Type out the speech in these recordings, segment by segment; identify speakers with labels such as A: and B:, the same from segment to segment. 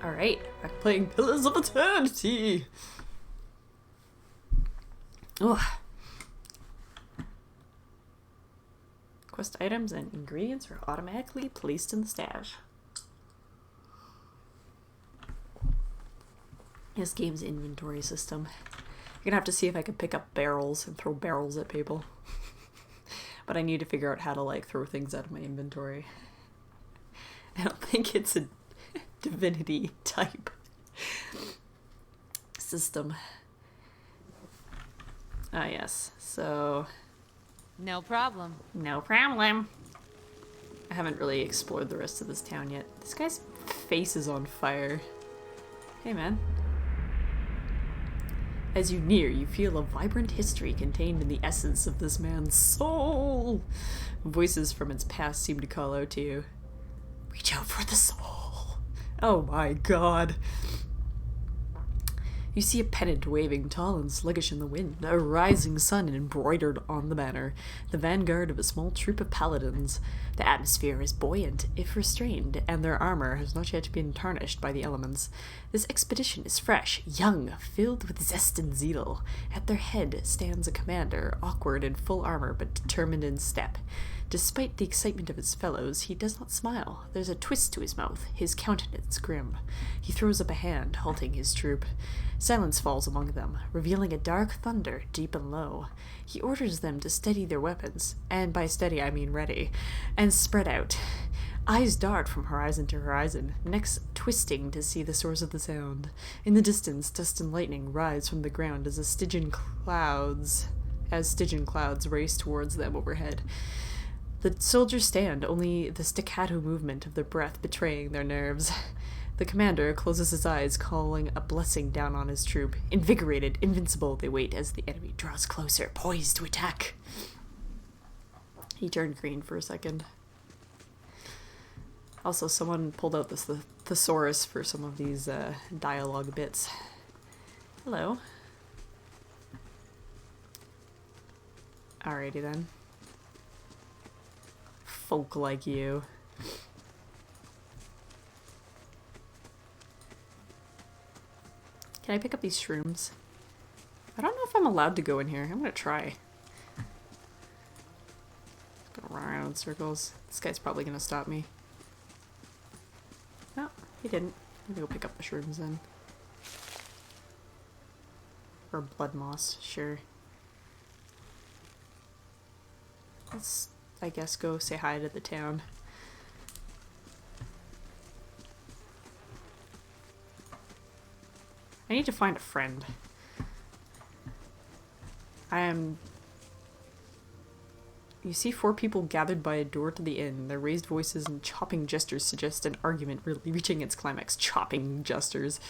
A: Alright, back playing Pillars of Eternity! Ugh. Quest items and ingredients are automatically placed in the stash. This game's inventory system. You're gonna have to see if I can pick up barrels and throw barrels at people. But I need to figure out how to like throw things out of my inventory. I don't think it's a divinity type system. Ah yes, so...
B: No problem.
A: No problem. I haven't really explored the rest of this town yet. This guy's face is on fire. Hey man. As you near, you feel a vibrant history contained in the essence of this man's soul. Voices from its past seem to call out to you. Reach out for the soul. Oh my god. You see a pennant waving tall and sluggish in the wind, a rising sun embroidered on the banner, the vanguard of a small troop of paladins. The atmosphere is buoyant, if restrained, and their armor has not yet been tarnished by the elements. This expedition is fresh, young, filled with zest and zeal. At their head stands a commander, awkward in full armor but determined in step. Despite the excitement of his fellows, he does not smile. There's a twist to his mouth, his countenance grim. He throws up a hand, halting his troop. Silence falls among them, revealing a dark thunder, deep and low. He orders them to steady their weapons, and by steady I mean ready, and spread out. Eyes dart from horizon to horizon, necks twisting to see the source of the sound. In the distance, dust and lightning rise from the ground as Stygian clouds race towards them overhead. The soldiers stand, only the staccato movement of their breath betraying their nerves. The commander closes his eyes, calling a blessing down on his troop. Invigorated, invincible, they wait as the enemy draws closer, poised to attack. He turned green for a second. Also, someone pulled out the thesaurus for some of these dialogue bits. Hello. Alrighty then. Folk like you. Can I pick up these shrooms? I don't know if I'm allowed to go in here. I'm gonna try. Go around in circles. This guy's probably gonna stop me. No, he didn't. I'm gonna go pick up the shrooms then. Or blood moss, sure. Let's, I guess, go say hi to the town. I need to find a friend. You see 4 people gathered by a door to the inn. Their raised voices and chopping gestures suggest an argument really reaching its climax. Chopping gestures.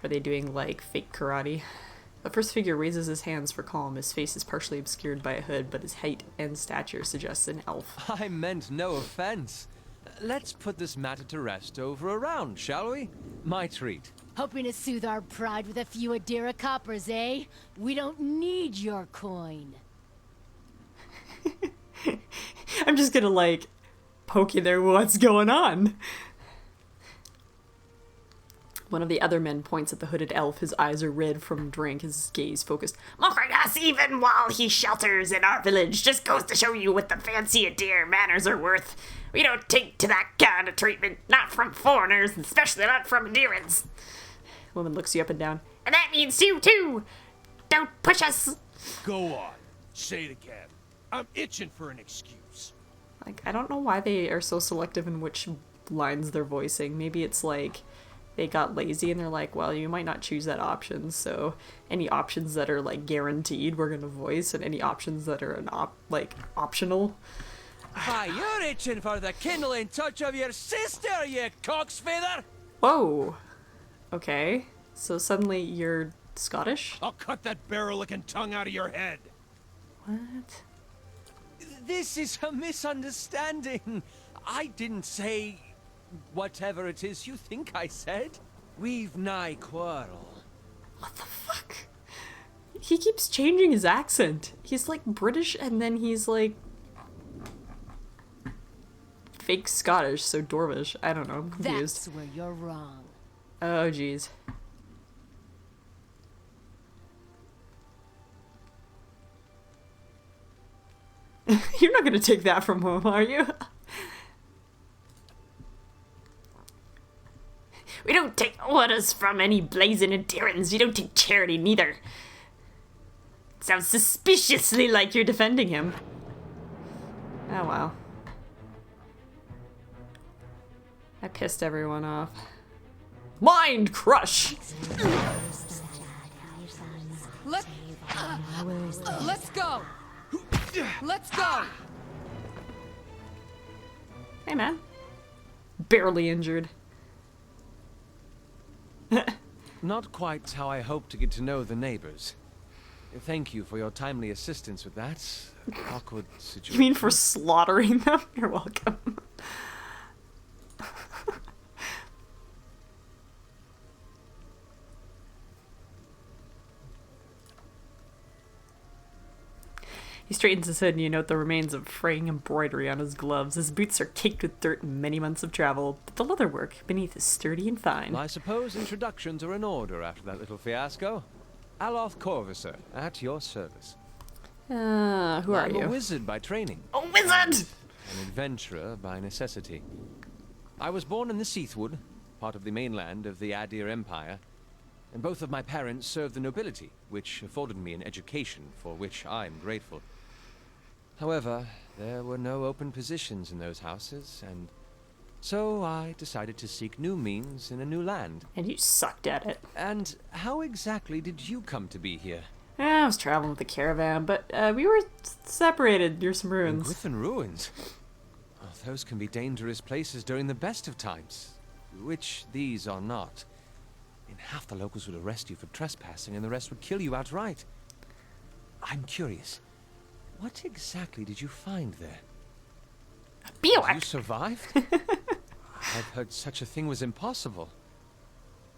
A: Are they doing, like, fake karate? The first figure raises his hands for calm. His face is partially obscured by a hood, but his height and stature suggests an elf.
C: I meant no offense. Let's put this matter to rest over a round, shall we? My treat.
B: Hoping to soothe our pride with a few Adira coppers, eh? We don't need your coin.
A: I'm just gonna, like, poke you there. What's going on? One of the other men points at the hooded elf. His eyes are red from drink, his gaze focused.
D: Mocking us even while he shelters in our village just goes to show you what the fancy Adir manners are worth. We don't take to that kind of treatment, not from foreigners, especially not from Adirans.
A: Woman looks you up and down.
D: And that means you too! Don't push us!
E: Go on. Say it again. I'm itching for an excuse.
A: Like, I don't know why they are so selective in which lines they're voicing. Maybe it's like they got lazy and they're like, well, you might not choose that option, so any options that are like guaranteed we're gonna voice, and any options that are optional.
C: Why, you're itching for the kindling touch of your sister, you cocksfeather!
A: Whoa. Okay. So suddenly you're Scottish?
E: I'll cut that barrel-licking tongue out of your head.
A: What?
C: This is a misunderstanding. I didn't say whatever it is you think I said. We've nigh quarrel.
A: What the fuck? He keeps changing his accent. He's like British and then he's like fake Scottish, so Dorvish. I don't know, I'm confused.
B: That's where you're wrong.
A: Oh, jeez. You're not gonna take that from him, are you?
D: We don't take orders from any blazing adherents. We don't take charity neither.
A: Sounds suspiciously like you're defending him. Oh, wow. I pissed everyone off. Mind crush!
B: Let's go! Let's go!
A: Hey, man. Barely injured.
C: Not quite how I hoped to get to know the neighbors. Thank you for your timely assistance with that awkward situation.
A: You mean for slaughtering them? You're welcome. He straightens his head and you note the remains of fraying embroidery on his gloves. His boots are caked with dirt and many months of travel, but the leatherwork beneath is sturdy and fine.
C: Well, I suppose introductions are in order after that little fiasco. Aloth Corvusser, at your service.
A: Who are
C: I'm
A: you?
C: a wizard by training.
D: A wizard!
C: An adventurer by necessity. I was born in the Seathwood, part of the mainland of the Adir Empire, and both of my parents served the nobility, which afforded me an education for which I'm grateful. However, there were no open positions in those houses, and so I decided to seek new means in a new land.
A: And you sucked at it.
C: And how exactly did you come to be here?
A: I was traveling with the caravan, but we were separated near some
C: In
A: ruins.
C: Griffin Ruins? Oh, those can be dangerous places during the best of times, which these are not. In half the locals would arrest you for trespassing and the rest would kill you outright. I'm curious, what exactly did you find there? You
D: Bivouac.
C: survived? I've heard such a thing was impossible.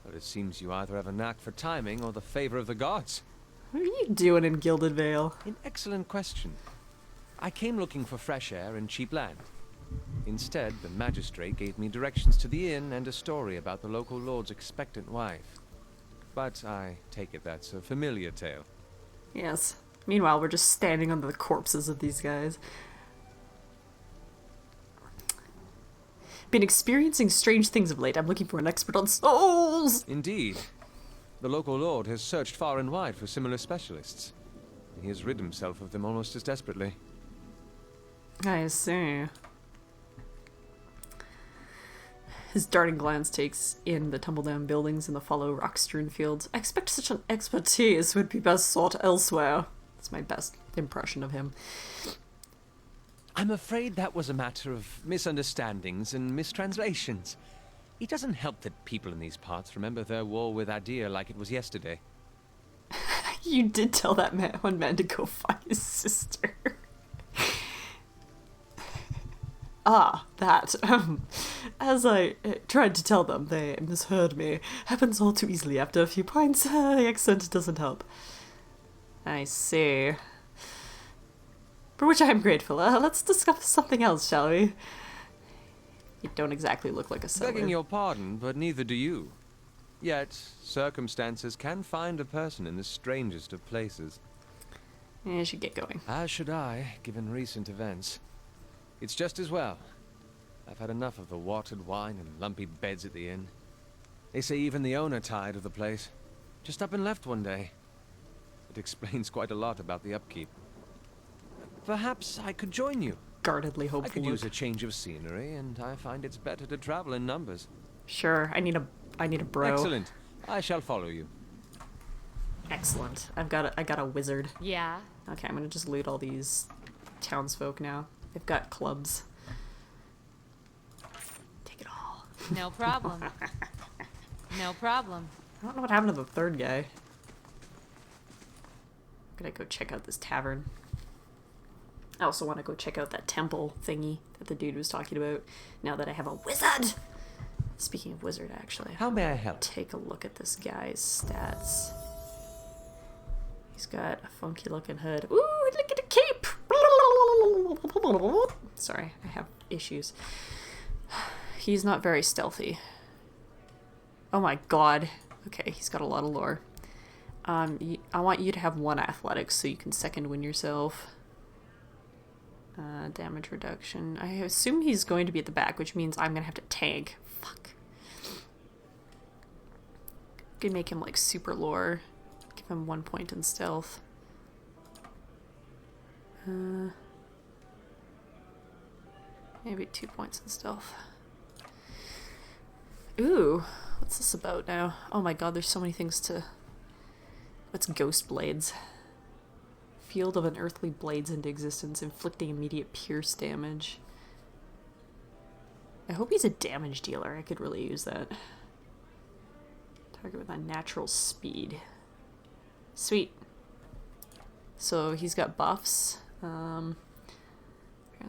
C: But it seems you either have a knack for timing or the favor of the gods.
A: What are you doing in Gilded Vale?
C: An excellent question. I came looking for fresh air and cheap land. Instead, the magistrate gave me directions to the inn and a story about the local lord's expectant wife. But I take it that's a familiar tale.
A: Yes. Meanwhile, we're just standing under the corpses of these guys. Been experiencing strange things of late. I'm looking for an expert on souls!
C: Indeed. The local lord has searched far and wide for similar specialists. And he has rid himself of them almost as desperately.
A: I see. His darting glance takes in the tumble-down buildings and the fallow rock-strewn fields. I expect such an expertise would be best sought elsewhere. That's my best impression of him.
C: I'm afraid that was a matter of misunderstandings and mistranslations. It doesn't help that people in these parts remember their war with Adir like it was yesterday.
A: You did tell that one man to go find his sister. That. As I tried to tell them, they misheard me. Happens all too easily after a few pints. The accent doesn't help. I see. For which I am grateful. Let's discuss something else, shall we? You don't exactly look like a settler.
C: Begging your pardon, but neither do you. Yet, circumstances can find a person in the strangest of places.
A: I should get going.
C: As should I, given recent events. It's just as well. I've had enough of the watered wine and lumpy beds at the inn. They say even the owner tired of the place. Just up and left one day. It explains quite a lot about the upkeep. Perhaps I could join you.
A: Guardedly
C: I
A: hopeful.
C: could use a change of scenery, and I find it's better to travel in numbers.
A: Sure, I need a bro.
C: Excellent. I shall follow you.
A: Excellent. I got a wizard.
B: Yeah?
A: Okay, I'm gonna just loot all these townsfolk now. They've got clubs. Take it all.
B: No problem. No problem.
A: I don't know what happened to the third guy. I'm gonna go check out this tavern. I also want to go check out that temple thingy that the dude was talking about, now that I have a wizard! Speaking of wizard, actually.
C: How may I help?
A: Take a look at this guy's stats. He's got a funky looking hood. Ooh, look at a cape! Sorry, I have issues. He's not very stealthy. Oh my god. Okay, he's got a lot of lore. I want you to have 1 athletics so you can second win yourself. Damage reduction. I assume he's going to be at the back, which means I'm gonna have to tank. Fuck. Could make him like super lore. Give him 1 point in stealth. Maybe 2 points in stealth. Ooh, what's this about now? Oh my god, there's so many things to... What's Ghost Blades? Field of unearthly blades into existence, inflicting immediate pierce damage. I hope he's a damage dealer. I could really use that. Target with unnatural speed. Sweet. So he's got buffs. Grants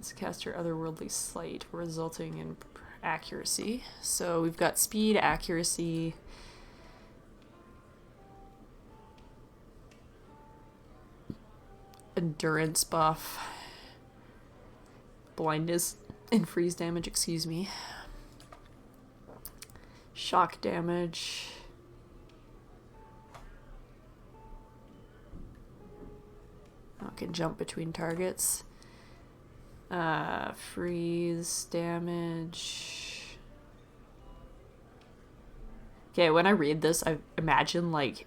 A: the caster otherworldly sight, resulting in accuracy. So we've got speed, accuracy. Endurance buff. Blindness and freeze damage, excuse me. Shock damage. I can jump between targets. Freeze damage. Okay, when I read this, I imagine like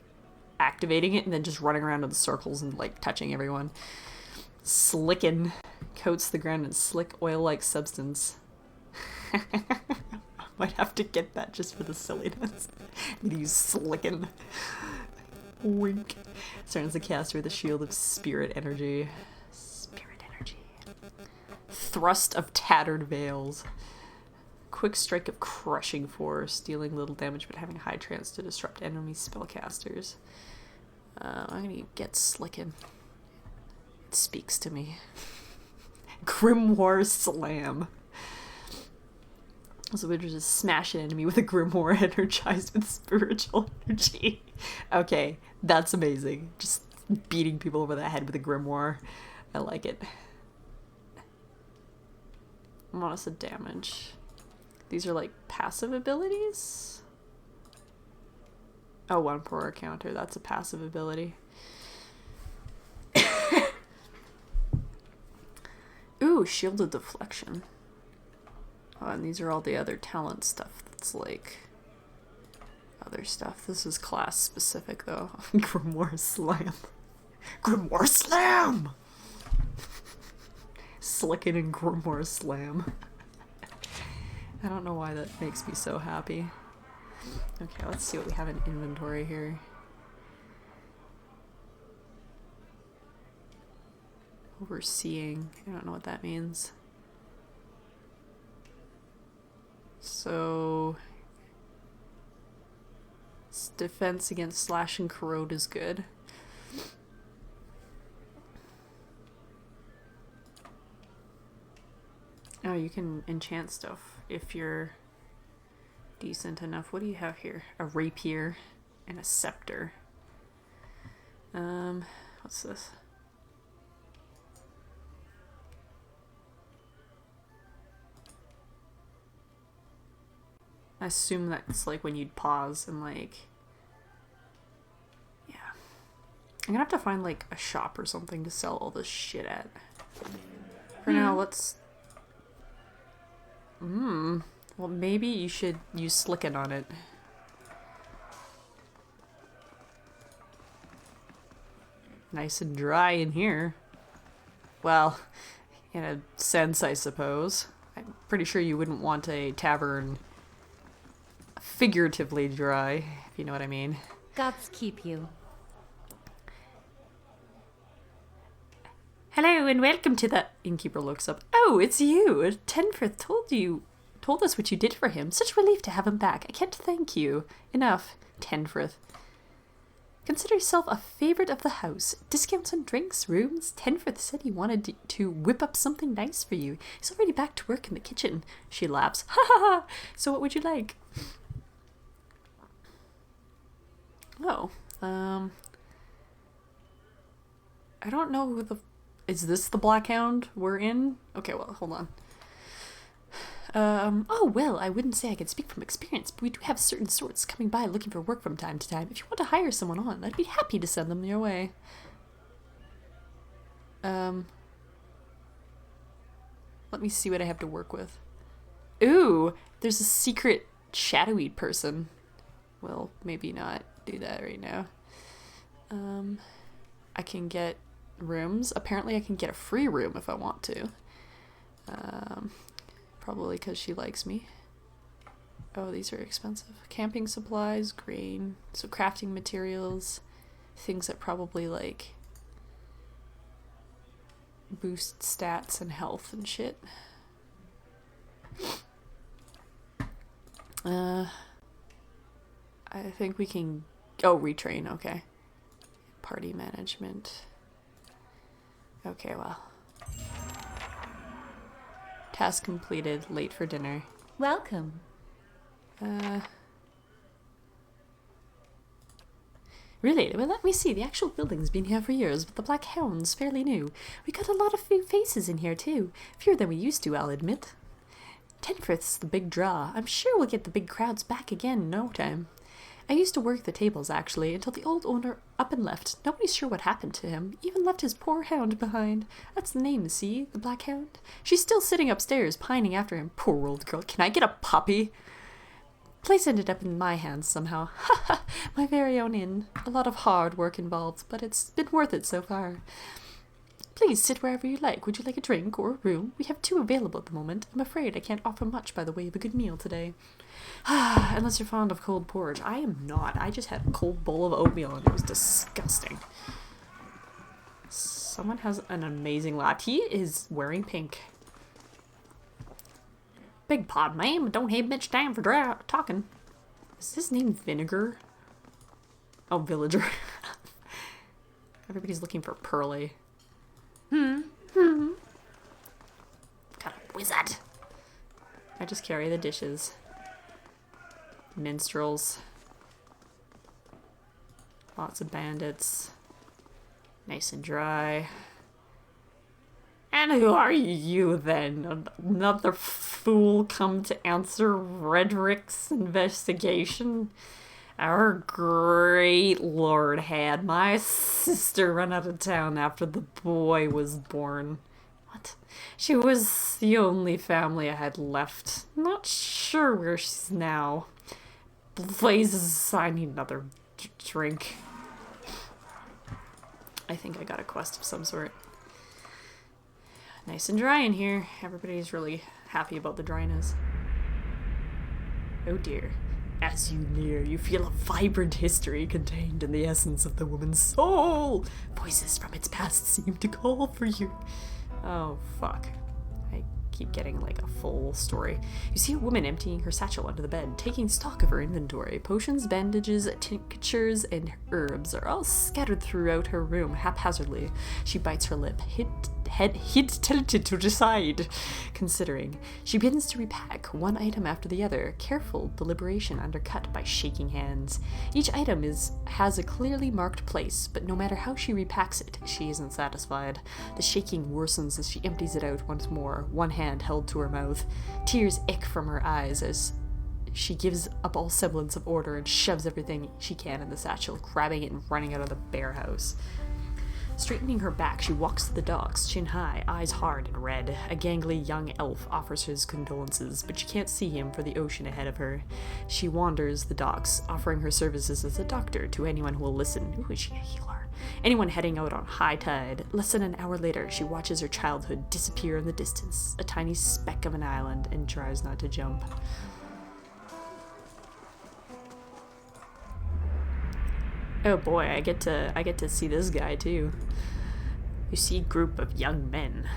A: activating it and then just running around in the circles and like touching everyone. Slicken. Coats the ground in slick oil-like substance. Might have to get that just for the silliness. I'm gonna use Slicken. Wink. Surrounds the caster with a shield of spirit energy. Spirit energy. Thrust of tattered veils. Quick strike of crushing force, dealing little damage but having a high chance to disrupt enemy spellcasters. I'm gonna get Slicken. It speaks to me. Grimoire Slam. So we just smash an enemy with a grimoire energized with spiritual energy. Okay, that's amazing. Just beating people over the head with a grimoire. I like it. Modest of damage. These are like passive abilities? Oh, 1 per counter. That's a passive ability. Ooh, shielded deflection. Oh, and these are all the other talent stuff that's like other stuff. This is class specific though. Grimoire Slam. Grimoire Slam! Slicken and Grimoire Slam. I don't know why that makes me so happy. Okay, let's see what we have in inventory here. Overseeing. I don't know what that means. So defense against slash and corrode is good. Oh, you can enchant stuff if you're decent enough. What do you have here? A rapier and a scepter. What's this? I assume that's like when you'd pause and like, yeah. I'm gonna have to find like a shop or something to sell all this shit at. For now, let's... Well, maybe you should use Slicken on it. Nice and dry in here. Well, in a sense, I suppose. I'm pretty sure you wouldn't want a tavern figuratively dry, if you know what I mean.
B: Gods keep you.
A: Hello and welcome to the... Innkeeper looks up. Oh, it's you! Tenfrith told us what you did for him. Such relief to have him back. I can't thank you enough, Tenfrith. Consider yourself a favorite of the house. Discounts on drinks, rooms. Tenfrith said he wanted to whip up something nice for you. He's already back to work in the kitchen. She laughs. Ha ha ha! So what would you like? Oh, I don't know who the... Is this the Black Hound we're in? Okay, well, hold on. Oh, well, I wouldn't say I could speak from experience, but we do have certain sorts coming by looking for work from time to time. If you want to hire someone on, I'd be happy to send them your way. Let me see what I have to work with. Ooh, there's a secret shadowy person. Well, maybe not do that right now. I can get rooms. Apparently I can get a free room if I want to. Probably because she likes me. Oh, these are expensive. Camping supplies, grain, so crafting materials, things that probably like boost stats and health and shit. I think we can... Oh, retrain, okay. Party management. Okay, well. Task completed, late for dinner.
B: Welcome.
A: Really? Well, let me see. The actual building's been here for years, but the Black Hound's fairly new. We got a lot of faces in here, too. Fewer than we used to, I'll admit. Tenforth's the big draw. I'm sure we'll get the big crowds back again in no time. I used to work the tables, actually, until the old owner up and left. Nobody's sure what happened to him. Even left his poor hound behind. That's the name, see? The Black Hound. She's still sitting upstairs, pining after him. Poor old girl. Can I get a puppy? Place ended up in my hands somehow. Ha ha! My very own inn. A lot of hard work involved, but it's been worth it so far. Please sit wherever you like. Would you like a drink or a room? We have 2 available at the moment. I'm afraid I can't offer much by the way of a good meal today. Unless you're fond of cold porridge. I am not. I just had a cold bowl of oatmeal and it was disgusting. Someone has an amazing lot. He is wearing pink. Big pod, ma'am. Don't have much time for talking. Is his name Vinegar? Oh, Villager. Everybody's looking for Pearly.
D: Got a wizard.
A: I just carry the dishes. Minstrels. Lots of bandits. Nice and dry. And who are you then? Another fool come to answer Redrick's investigation? Our great lord had my sister run out of town after the boy was born. What? She was the only family I had left. Not sure where she's now. Blazes, I need another drink. I think I got a quest of some sort. Nice and dry in here. Everybody's really happy about the dryness. Oh dear. As you near, you feel a vibrant history contained in the essence of the woman's soul. Voices from its past seem to call for you. Oh, fuck. I keep getting, like, a full story. You see a woman emptying her satchel under the bed, taking stock of her inventory. Potions, bandages, tinctures, and herbs are all scattered throughout her room haphazardly. She bites her lip, head tilted to the side, considering. She begins to repack one item after the other, careful deliberation undercut by shaking hands. Each item has a clearly marked place, but no matter how she repacks it, she isn't satisfied. The shaking worsens as she empties it out once more, one hand held to her mouth. Tears ick from her eyes as she gives up all semblance of order and shoves everything she can in the satchel, grabbing it and running out of the bear house. Straightening her back, she walks to the docks, chin high, eyes hard and red. A gangly young elf offers his condolences, but she can't see him for the ocean ahead of her. She wanders the docks, offering her services as a doctor to anyone who will listen. Ooh, is she a healer? Anyone heading out on high tide. Less than an hour later, she watches her childhood disappear in the distance, a tiny speck of an island, and tries not to jump. Oh boy, I get to see this guy too. You see a group of young men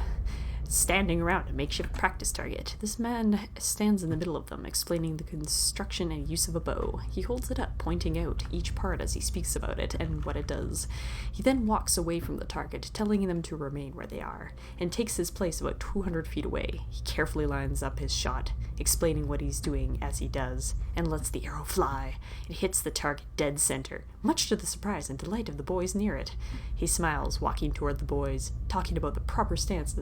A: standing around a makeshift practice target. This man stands in the middle of them, explaining the construction and use of a bow. He holds it up, pointing out each part as he speaks about it and what it does. He then walks away from the target, telling them to remain where they are, and takes his place about 200 feet away. He carefully lines up his shot, explaining what he's doing as he does, and lets the arrow fly. It hits the target dead center, much to the surprise and delight of the boys near it. He smiles, walking toward the boys, talking about the proper stance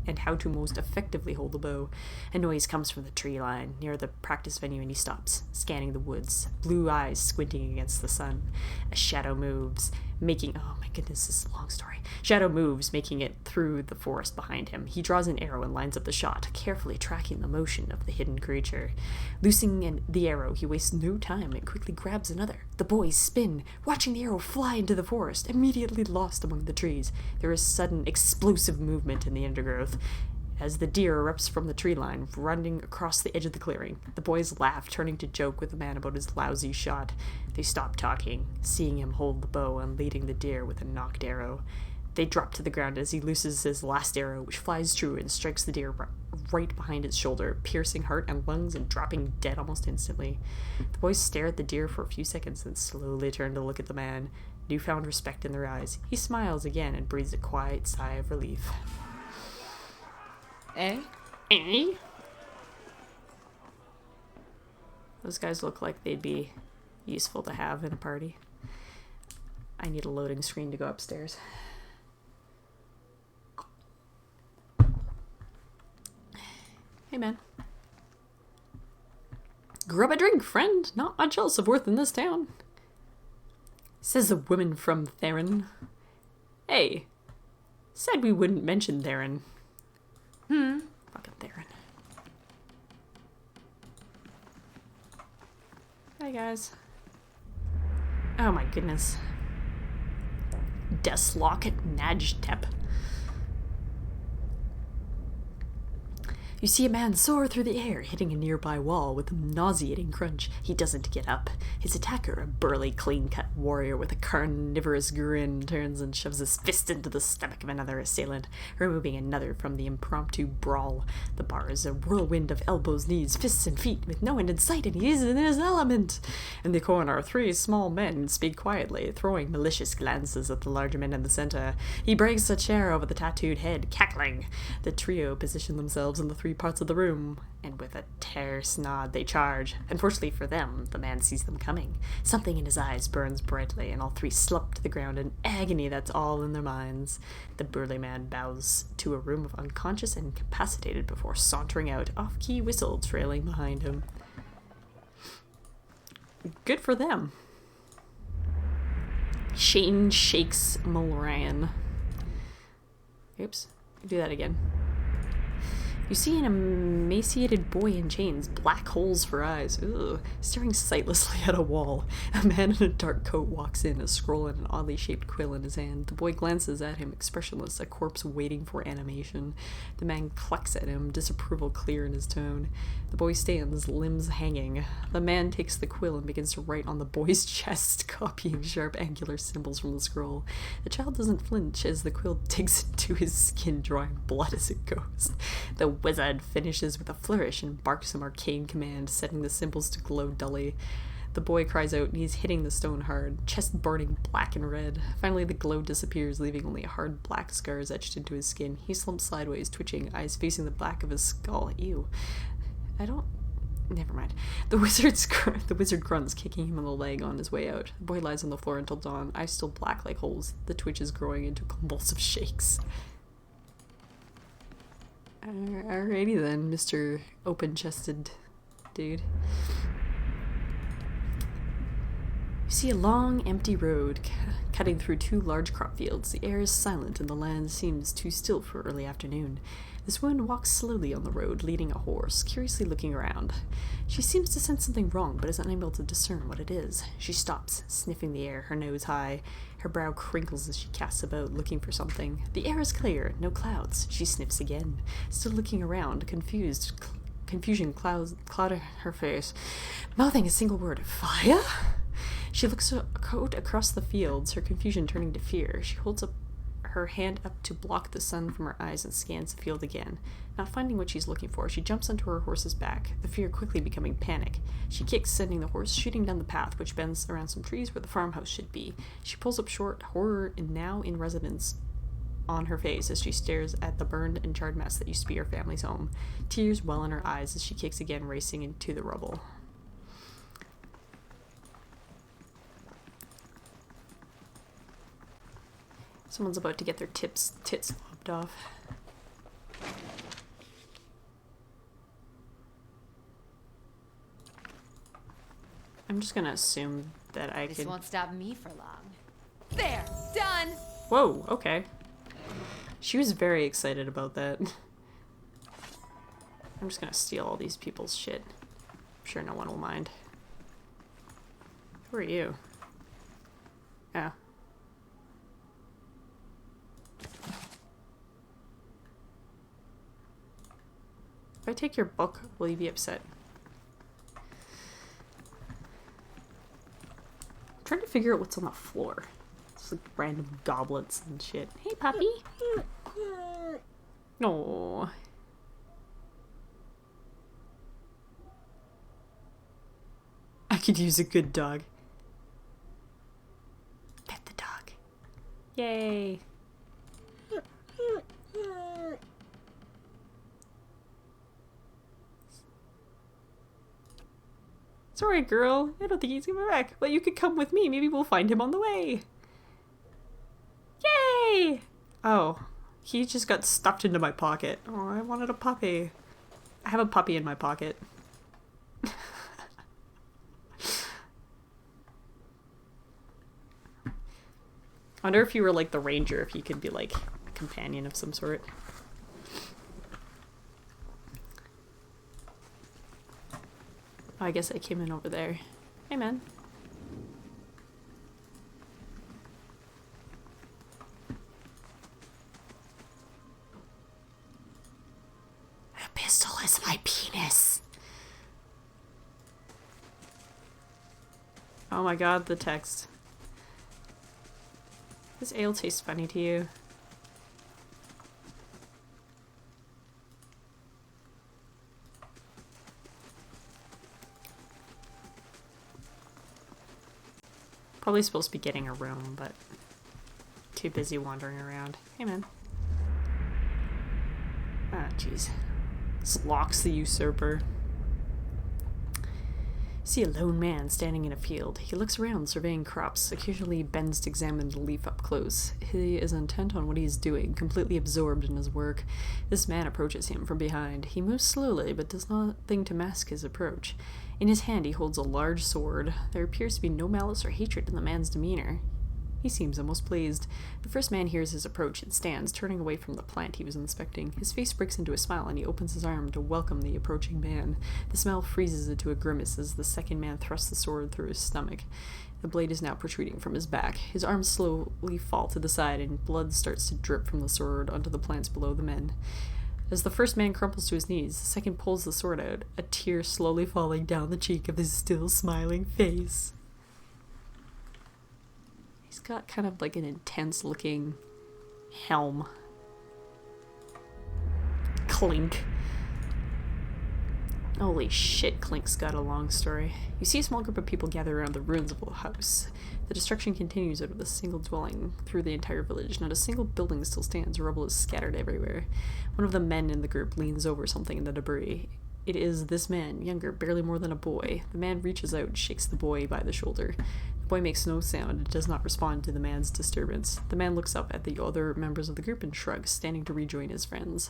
A: and how to most effectively hold the bow. A noise comes from the tree line near the practice venue, and he stops, scanning the woods, blue eyes squinting against the sun. A shadow moves, making... Oh my goodness, this is a long story. Shadow moves, making it through the forest behind him. He draws an arrow and lines up the shot, carefully tracking the motion of the hidden creature. Loosing the arrow, he wastes no time and quickly grabs another. The boys spin, watching the arrow fly into the forest, immediately lost among the trees. There is sudden, explosive movement in the undergrowth as the deer erupts from the tree line, running across the edge of the clearing. The boys laugh, turning to joke with the man about his lousy shot. They stop talking, seeing him hold the bow and leading the deer with a nocked arrow. They drop to the ground as he looses his last arrow, which flies true and strikes the deer right behind its shoulder, piercing heart and lungs and dropping dead almost instantly. The boys stare at the deer for a few seconds, then slowly turn to look at the man, newfound respect in their eyes. He smiles again and breathes a quiet sigh of relief. Eh?
D: Eh?
A: Those guys look like they'd be useful to have in a party. I need a loading screen to go upstairs. Hey, man. Grab a drink, friend. Not much else of worth in this town. Says the woman from Tavern. Hey. Said we wouldn't mention Tavern. Fucking Tavern. Hi, guys. Oh my goodness. Deslock Najdep. You see a man soar through the air, hitting a nearby wall with a nauseating crunch. He doesn't get up. His attacker, a burly, clean-cut warrior with a carnivorous grin, turns and shoves his fist into the stomach of another assailant, removing another from the impromptu brawl. The bar is a whirlwind of elbows, knees, fists, and feet, with no end in sight, and he is in his element. In the corner, three small men speak quietly, throwing malicious glances at the larger men in the center. He breaks a chair over the tattooed head, cackling. The trio position themselves in the three parts of the room, and with a terse nod they charge. Unfortunately for them, the man sees them coming. Something in his eyes burns brightly, and all three slump to the ground in agony that's all in their minds. The burly man bows to a room of unconscious and incapacitated before sauntering out, off-key whistle trailing behind him. Good for them. Shane shakes Mulran. Oops, do that again. You see an emaciated boy in chains, black holes for eyes, staring sightlessly at a wall. A man in a dark coat walks in, a scroll and an oddly shaped quill in his hand. The boy glances at him, expressionless, a corpse waiting for animation. The man clucks at him, disapproval clear in his tone. The boy stands, limbs hanging. The man takes the quill and begins to write on the boy's chest, copying sharp angular symbols from the scroll. The child doesn't flinch as the quill digs into his skin, drawing blood as it goes. The wizard finishes with a flourish and barks some arcane command, setting the symbols to glow dully. The boy cries out, and he's hitting the stone hard, chest burning black and red. Finally, the glow disappears, leaving only hard black scars etched into his skin. He slumps sideways, twitching, eyes facing the back of his skull. Ew. Never mind. The wizard grunts, kicking him in the leg on his way out. The boy lies on the floor until dawn, eyes still black like holes, the twitches growing into convulsive shakes. Alrighty then, Mr. Open-chested dude. You see a long, empty road cutting through two large crop fields. The air is silent and the land seems too still for early afternoon. This woman walks slowly on the road, leading a horse, curiously looking around. She seems to sense something wrong, but is unable to discern what it is. She stops, sniffing the air, her nose high. Her brow crinkles as she casts about, looking for something. The air is clear, no clouds. She sniffs again, still looking around, confused. Confusion clouded her face, mouthing a single word, "Fire?" She looks out across the fields, her confusion turning to fear. She holds up her hand up to block the sun from her eyes and scans the field again. Not finding what she's looking for, she jumps onto her horse's back, the fear quickly becoming panic. She kicks, sending the horse shooting down the path, which bends around some trees where the farmhouse should be. She pulls up short, horror now in residence on her face as she stares at the burned and charred mess that used to be her family's home. Tears well in her eyes as she kicks again, racing into the rubble. Someone's about to get their tits lopped off. I'm just gonna assume that I
B: This
A: could...
B: won't stop me for long. There, done.
A: Whoa, okay. She was very excited about that. I'm just gonna steal all these people's shit. I'm sure no one will mind. Who are you? Oh. If I take your book, will you be upset? I'm trying to figure out what's on the floor. It's like random goblets and shit. Hey, puppy! No. I could use a good dog. Pet the dog. Yay! It's alright, girl. I don't think he's coming back. But you could come with me. Maybe we'll find him on the way. Yay! Oh, he just got stuffed into my pocket. Oh, I wanted a puppy. I have a puppy in my pocket. I wonder if you were like the ranger, if you could be like a companion of some sort. Oh, I guess I came in over there. Hey, man.
D: A pistol is my penis.
A: Oh my god, the text. This ale tastes funny to you. Probably supposed to be getting a room, but too busy wandering around. Hey, man. Ah, jeez. This Locke's the usurper. See a lone man standing in a field. He looks around, surveying crops, occasionally bends to examine the leaf up close. He is intent on what he is doing, completely absorbed in his work. This man approaches him from behind. He moves slowly, but does nothing to mask his approach. In his hand he holds a large sword. There appears to be no malice or hatred in the man's demeanor. He seems almost pleased. The first man hears his approach and stands, turning away from the plant he was inspecting. His face breaks into a smile and he opens his arm to welcome the approaching man. The smile freezes into a grimace as the second man thrusts the sword through his stomach. The blade is now protruding from his back. His arms slowly fall to the side and blood starts to drip from the sword onto the plants below the men. As the first man crumples to his knees, the second pulls the sword out, a tear slowly falling down the cheek of his still smiling face. He's got kind of like an intense looking helm. Clink. Holy shit, Clink's got a long story. You see a small group of people gather around the ruins of a house. The destruction continues out of a single dwelling through the entire village. Not a single building still stands. Rubble is scattered everywhere. One of the men in the group leans over something in the debris. It is this man, younger, barely more than a boy. The man reaches out and shakes the boy by the shoulder. The boy makes no sound and does not respond to the man's disturbance. The man looks up at the other members of the group and shrugs, standing to rejoin his friends.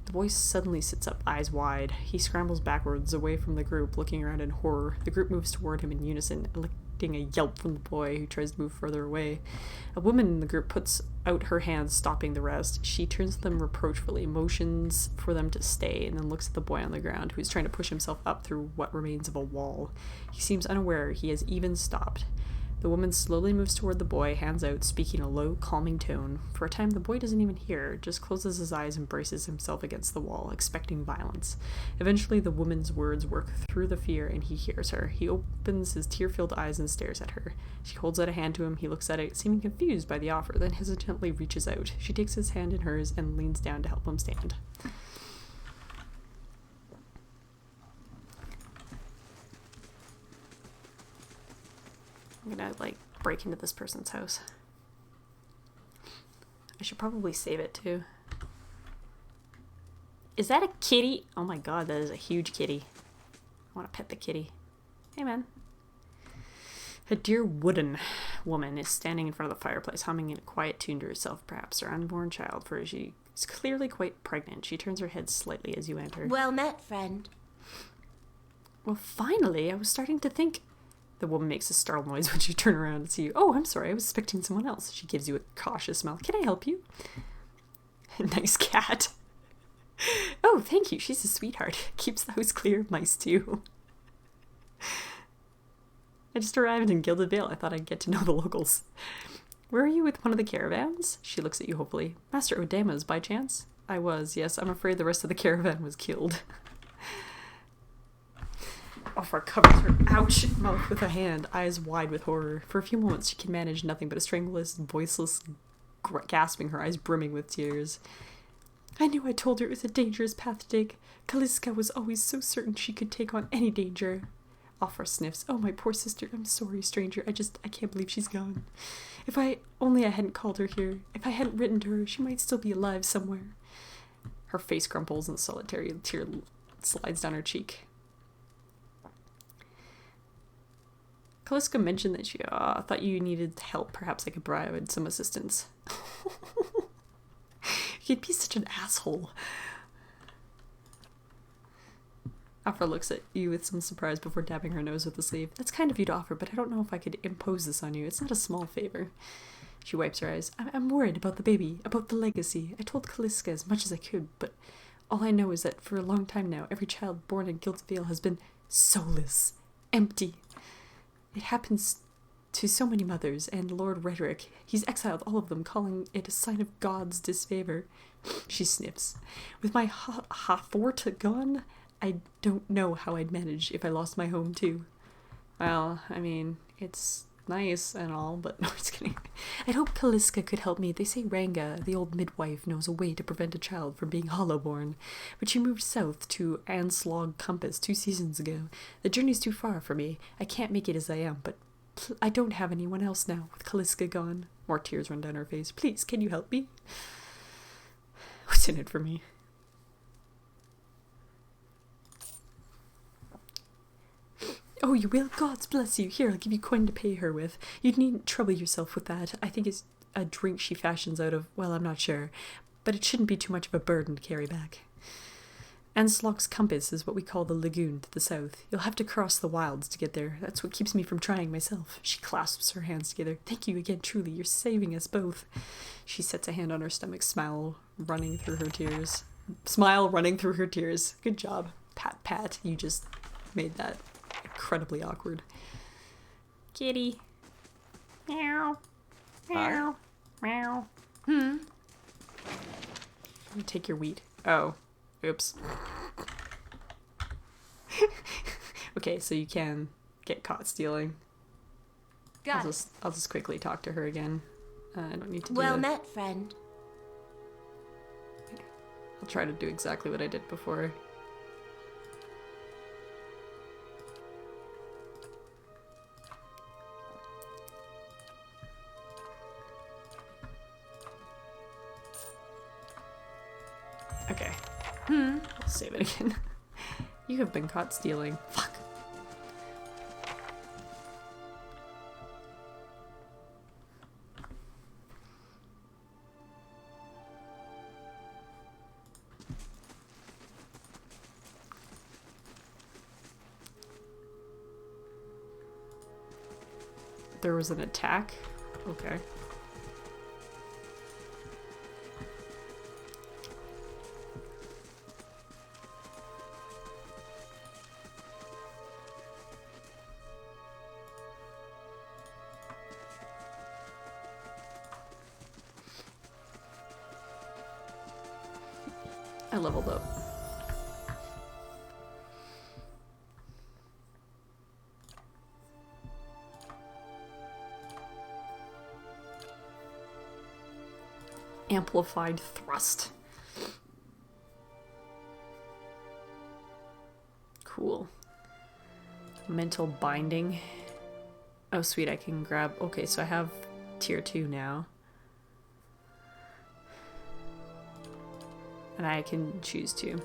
A: The boy suddenly sits up, eyes wide. He scrambles backwards, away from the group, looking around in horror. The group moves toward him in unison, elicting a yelp from the boy, who tries to move further away. A woman in the group puts out her hands, stopping the rest. She turns to them reproachfully, motions for them to stay, and then looks at the boy on the ground, who is trying to push himself up through what remains of a wall. He seems unaware he has even stopped. The woman slowly moves toward the boy, hands out, speaking in a low, calming tone. For a time, the boy doesn't even hear, just closes his eyes and braces himself against the wall, expecting violence. Eventually, the woman's words work through the fear, and he hears her. He opens his tear-filled eyes and stares at her. She holds out a hand to him. He looks at it, seeming confused by the offer, then hesitantly reaches out. She takes his hand in hers and leans down to help him stand. I'm gonna, like, break into this person's house. I should probably save it, too. Is that a kitty? Oh my god, that is a huge kitty. I want to pet the kitty. Hey, man. A dear wooden woman is standing in front of the fireplace, humming in a quiet tune to herself, perhaps her unborn child, for she is clearly quite pregnant. She turns her head slightly as you enter.
F: Well met, friend.
A: Well, finally, I was starting to think... The woman makes a startled noise when you turn around and see you. Oh, I'm sorry, I was expecting someone else. She gives you a cautious smile. Can I help you? Nice cat. Oh, thank you. She's a sweetheart. Keeps the house clear of mice, too. I just arrived in Gilded Vale. I thought I'd get to know the locals. Were you with one of the caravans? She looks at you hopefully. Master Odema's, by chance? I was, yes. I'm afraid the rest of the caravan was killed. Offra covers her ouch mouth with a hand, eyes wide with horror. For a few moments she can manage nothing but a strangleless, voiceless gasping, her eyes brimming with tears. I knew I told her it was a dangerous path to take. Kaliska was always so certain she could take on any danger. Offra sniffs. Oh, my poor sister. I'm sorry, stranger. I can't believe she's gone. If I hadn't called her here, if I hadn't written to her, she might still be alive somewhere. Her face crumples and a solitary tear slides down her cheek. Kaliska mentioned that she thought you needed help. Perhaps I could provide some assistance. You'd be such an asshole. Offra looks at you with some surprise before dabbing her nose with the sleeve. That's kind of you to offer, but I don't know if I could impose this on you. It's not a small favor. She wipes her eyes. I'm worried about the baby, about the legacy. I told Kaliska as much as I could, but all I know is that for a long time now, every child born in Gilded Vale has been soulless, empty. It happens to so many mothers, and Lord Rhetoric, he's exiled all of them, calling it a sign of God's disfavor. She sniffs. With my fort gone, I don't know how I'd manage if I lost my home too. Well, I mean, it's nice and all, but no, just kidding. I'd hope Kaliska could help me. They say Ranga, the old midwife, knows a way to prevent a child from being hollow-born, but she moved south to Anslog Compass 2 seasons ago. The journey's too far for me. I can't make it as I am, but I don't have anyone else now, with Kaliska gone. More tears run down her face. Please, can you help me? What's in it for me? Oh, you will? Gods bless you. Here, I'll give you coin to pay her with. You needn't trouble yourself with that. I think it's a drink she fashions out of, well, I'm not sure. But it shouldn't be too much of a burden to carry back. Anslog's Compass is what we call the lagoon to the south. You'll have to cross the wilds to get there. That's what keeps me from trying myself. She clasps her hands together. Thank you again, truly. You're saving us both. She sets a hand on her stomach, smile running through her tears. Smile running through her tears. Good job. Pat, pat. You just made that incredibly awkward. Kitty. Meow. Meow. Meow. You take your wheat. Oh. Oops. Okay, so you can get caught stealing. I'll just quickly talk to her again. I don't need to do
F: Well met, friend.
A: I'll try to do exactly what I did before. Okay. I'll save it again. You have been caught stealing. Fuck. There was an attack? Okay. I leveled up. Amplified thrust. Cool. Mental binding. Oh sweet, I can grab... Okay, so I have tier 2 now. And I can choose to.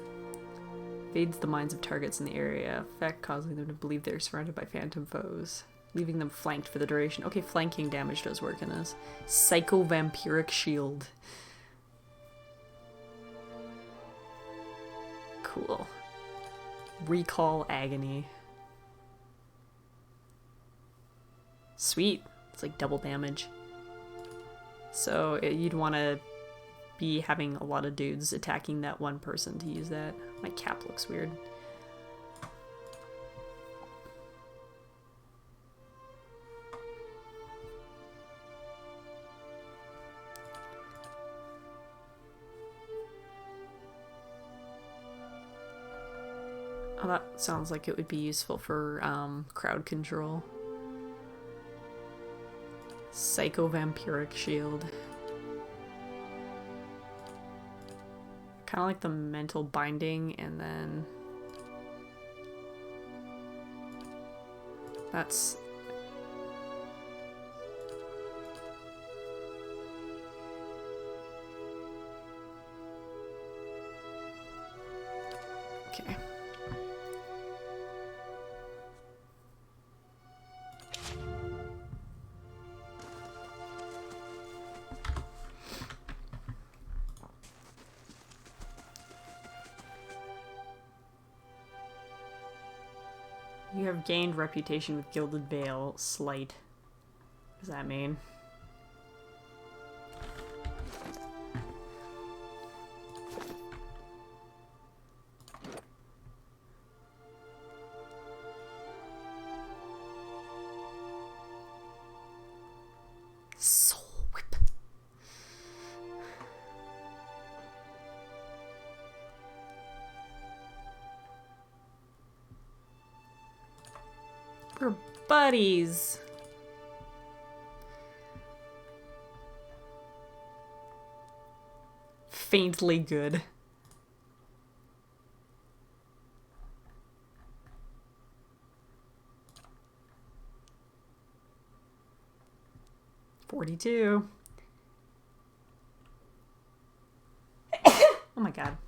A: Fades the minds of targets in the area, effect causing them to believe they're surrounded by phantom foes, leaving them flanked for the duration. Okay, flanking damage does work in this. Psycho-vampiric shield. Cool. Recall agony. Sweet. It's like double damage. So you'd want to be having a lot of dudes attacking that one person to use that. My cap looks weird. Oh, that sounds like it would be useful for crowd control. Psycho-vampiric shield. Kind of like the mental binding, and then that's okay. You have gained reputation with Gilded Veil. Slight. What does that mean? Soul Whip. We're buddies. Faintly good. $42. Oh my god.